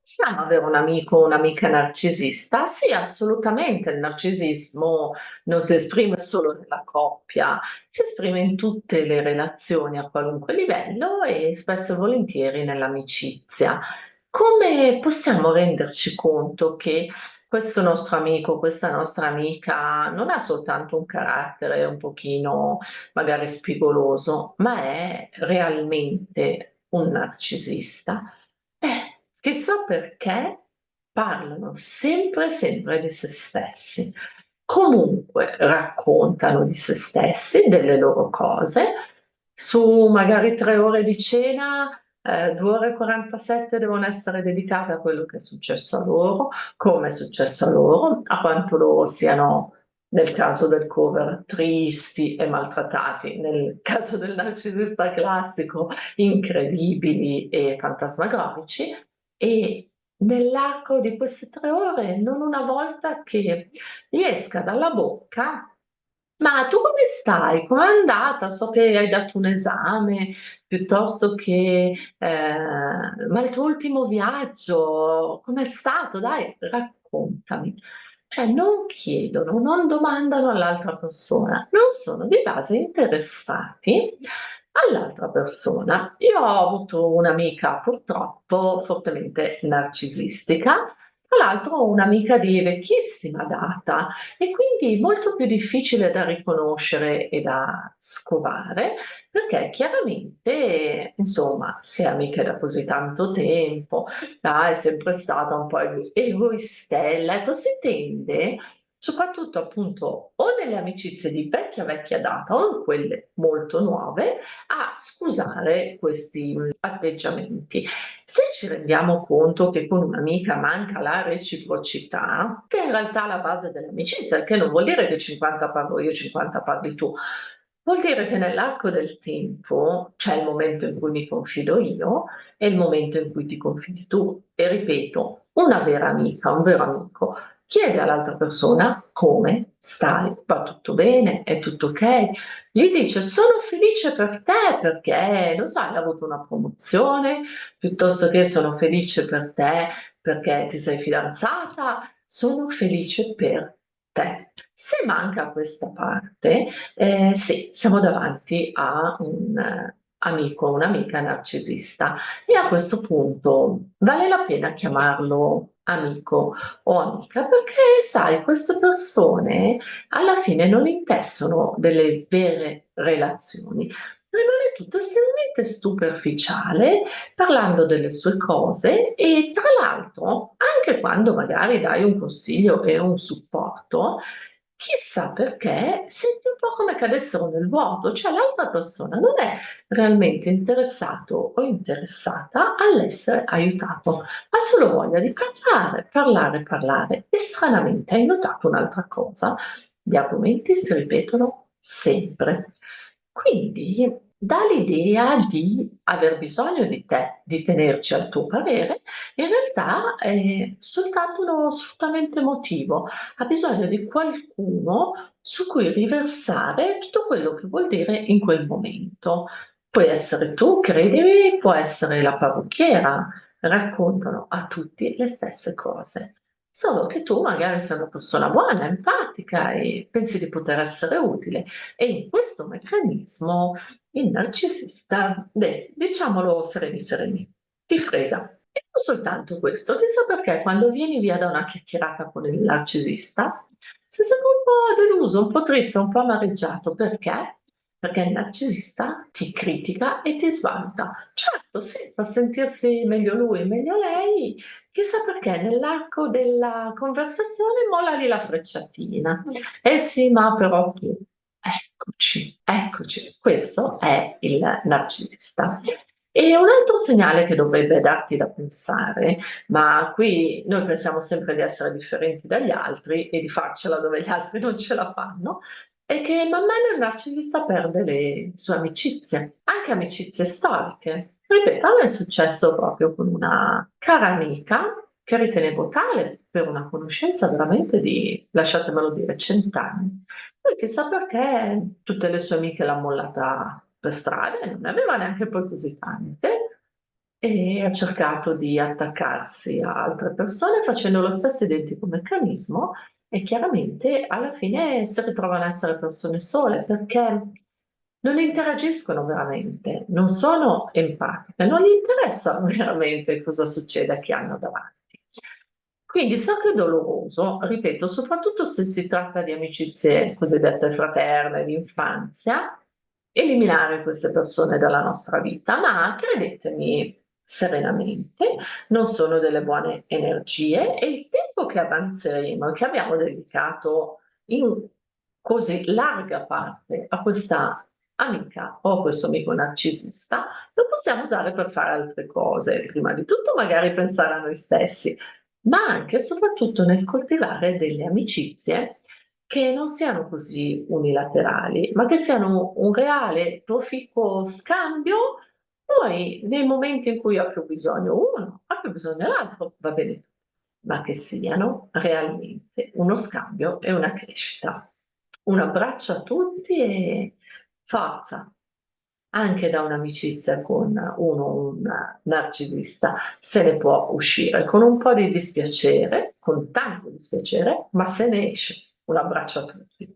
Possiamo avere un amico o un'amica narcisista? Sì, assolutamente. Il narcisismo non si esprime solo nella coppia, si esprime in tutte le relazioni a qualunque livello e spesso e volentieri nell'amicizia. Come possiamo renderci conto che questo nostro amico, questa nostra amica non ha soltanto un carattere un pochino magari spigoloso, ma è realmente un narcisista? Chissà perché parlano sempre, sempre di se stessi. Comunque raccontano di se stessi, delle loro cose. Su magari 3 ore di cena, 2 ore e 47 devono essere dedicate a quello che è successo a loro, come è successo a loro, a quanto loro siano, nel caso del cover, tristi e maltrattati, nel caso del narcisista classico, incredibili e fantasmagorici, e nell'arco di queste 3 ore non una volta che gli esca dalla bocca: "Ma tu come stai? Com'è andata? So che hai dato un esame", piuttosto che, "Ma il tuo ultimo viaggio com'è stato? Dai, raccontami". Cioè non chiedono, non domandano all'altra persona, non sono di base interessati all'altra persona. Io ho avuto un'amica purtroppo fortemente narcisistica, tra l'altro un'amica di vecchissima data e quindi molto più difficile da riconoscere e da scovare, perché chiaramente, insomma, si è amiche da così tanto tempo, è sempre stata un po' egoistella, ecco, si tende, soprattutto appunto o nelle amicizie di vecchia, vecchia data o in quelle molto nuove, a scusare questi, atteggiamenti. Se ci rendiamo conto che con un'amica manca la reciprocità, che è in realtà è la base dell'amicizia, il che non vuol dire che 50 parlo io, 50 parli tu, vuol dire che nell'arco del tempo c'è il momento in cui mi confido io e il momento in cui ti confidi tu. E ripeto, una vera amica, un vero amico chiede all'altra persona come stai, va tutto bene, è tutto ok, gli dice sono felice per te perché, non so, hai avuto una promozione, piuttosto che sono felice per te perché ti sei fidanzata, sono felice per te. Se manca questa parte, sì, siamo davanti a un amico o un'amica narcisista e a questo punto vale la pena chiamarlo amico o amica perché, sai, queste persone alla fine non intessono delle vere relazioni. Rimane tutto estremamente superficiale, parlando delle sue cose e tra l'altro, anche quando magari dai un consiglio e un supporto, chissà perché senti un po' come cadessero nel vuoto, cioè l'altra persona non è realmente interessato o interessata all'essere aiutato, ha solo voglia di parlare, parlare, parlare. E stranamente hai notato un'altra cosa? Gli argomenti si ripetono sempre. Quindi dà l'idea di aver bisogno di te, di tenerci al tuo parere, in realtà è soltanto uno sfruttamento emotivo, ha bisogno di qualcuno su cui riversare tutto quello che vuol dire in quel momento. Puoi essere tu, credimi, può essere la parrucchiera, raccontano a tutti le stesse cose. Solo che tu magari sei una persona buona, empatica e pensi di poter essere utile e in questo meccanismo il narcisista, beh, diciamolo sereni sereni, ti frega. E non soltanto questo, chissà perché quando vieni via da una chiacchierata con il narcisista sei sempre un po' deluso, un po' triste, un po' amareggiato. Perché? Perché il narcisista ti critica e ti svaluta. Certo, sì, per sentirsi meglio lui, meglio lei, chissà perché nell'arco della conversazione molla lì la frecciatina. Eh sì, ma però tu. Eccoci, eccoci. Questo è il narcisista. E un altro segnale che dovrebbe darti da pensare, ma qui noi pensiamo sempre di essere differenti dagli altri e di farcela dove gli altri non ce la fanno, è che man mano il narcisista perde le sue amicizie, anche amicizie storiche. Ripeto, a me è successo proprio con una cara amica che ritenevo tale per una conoscenza veramente di, lasciatemelo dire, 100 anni. Poi chissà perché tutte le sue amiche l'han mollata per strada e non ne aveva neanche poi così tante. e ha cercato di attaccarsi a altre persone facendo lo stesso identico meccanismo e chiaramente alla fine si ritrovano a essere persone sole perché non interagiscono veramente, non sono empatiche, non gli interessa veramente cosa succede a chi hanno davanti. Quindi so che è doloroso, ripeto, soprattutto se si tratta di amicizie cosiddette fraterne, di infanzia, eliminare queste persone dalla nostra vita, ma credetemi serenamente, non sono delle buone energie e il tempo che avanzeremo e che abbiamo dedicato in così larga parte a questa amica o a questo amico narcisista, lo possiamo usare per fare altre cose. Prima di tutto magari pensare a noi stessi, ma anche e soprattutto nel coltivare delle amicizie che non siano così unilaterali, ma che siano un reale proficuo scambio. Poi nei momenti in cui ha più bisogno uno, ha più bisogno l'altro, va bene tutto, ma che siano realmente uno scambio e una crescita. Un abbraccio a tutti e forza! Anche da un'amicizia con un narcisista se ne può uscire con un po' di dispiacere, con tanto dispiacere, ma se ne esce. Un abbraccio a tutti.